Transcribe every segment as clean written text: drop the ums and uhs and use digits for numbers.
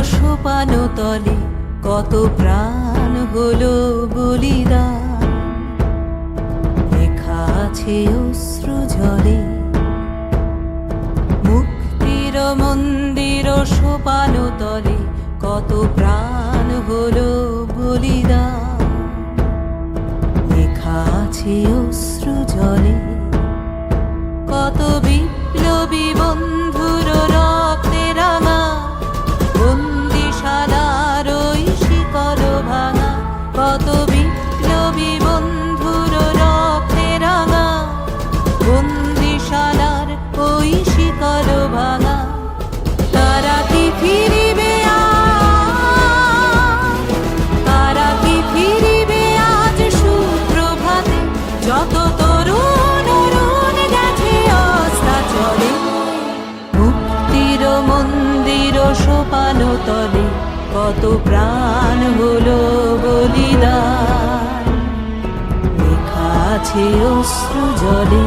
সোপান তলে কত প্রাণ হলো বলিদান। লেখা আছে অশ্রু জলে মুক্তির মন্দির সোপান তলে কত প্রাণ হলো বলিদান। লেখা আছে অশ্রু জলে কত বিপ্লবী বন্ধুর রক্তে রাঙা বন্দিশালার ওই শিকল ভাঙা। কত বিপ্লবী বন্ধুর রক্তে রাঙা বন্দিশালার ওই শিকল ভাঙা। তারা কি ফিরিবে আজ, তারা কি ফিরিবে আজ সুপ্রভাতে? যত তরুণ অরুণ গেছে অস্তাচলে মুক্তির মন্দির সোপান তলে কত প্রাণ হলো বলিদান। লেখা আছে অশ্রু জলে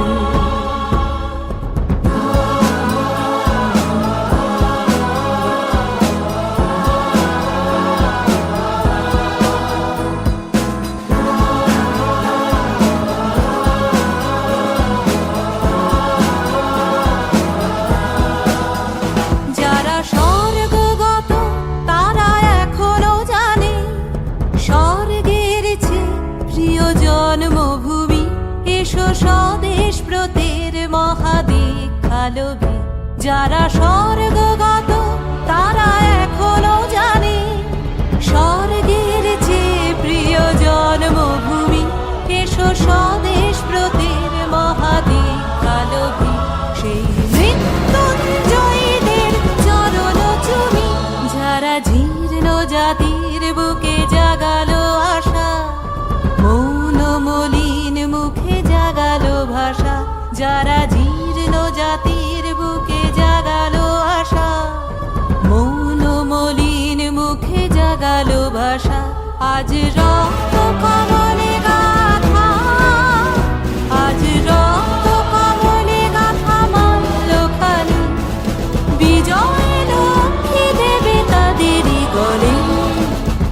জন্মভূমি। এসো স্বদেশ ব্রতের মহাদীক্ষালভী। যারা স্বর্গগত তারা এখনো জানে স্বর্গের চেয়ে প্রিয় জন্মভূমি। এসো স্বদেশ ব্রতের মহাদীক্ষালভী। সেই মৃত্যুঞ্জয়ীদের চরণ চুমি যারা জীর্ণ জাতির বুকে জাগালো আশা। মৌন মলিন মুখে জাগালো ভাষা যারা জীর্ণ জাতির বুকে জাগালো আশা। মৌন মলিন মুখে জাগালো ভাষা। আজ রক্ত কমলে গাথা, আজ রক্ত কমলে গাথা মাল্যখানি। বিজয় লক্ষ্মী দেবে তাদেরই গলে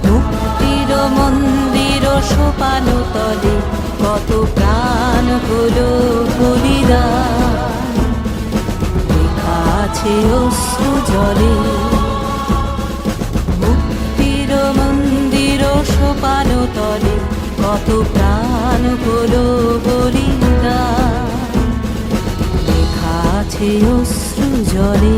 মুক্তির মন্দির সোপান তলে কত প্রাণ হলো বলিদান। লেখা আছে অশ্রু জলে মুক্তির মন্দির সোপান তলে কত প্রাণ হলো বলিদান। লেখা আছে অশ্রু জলে।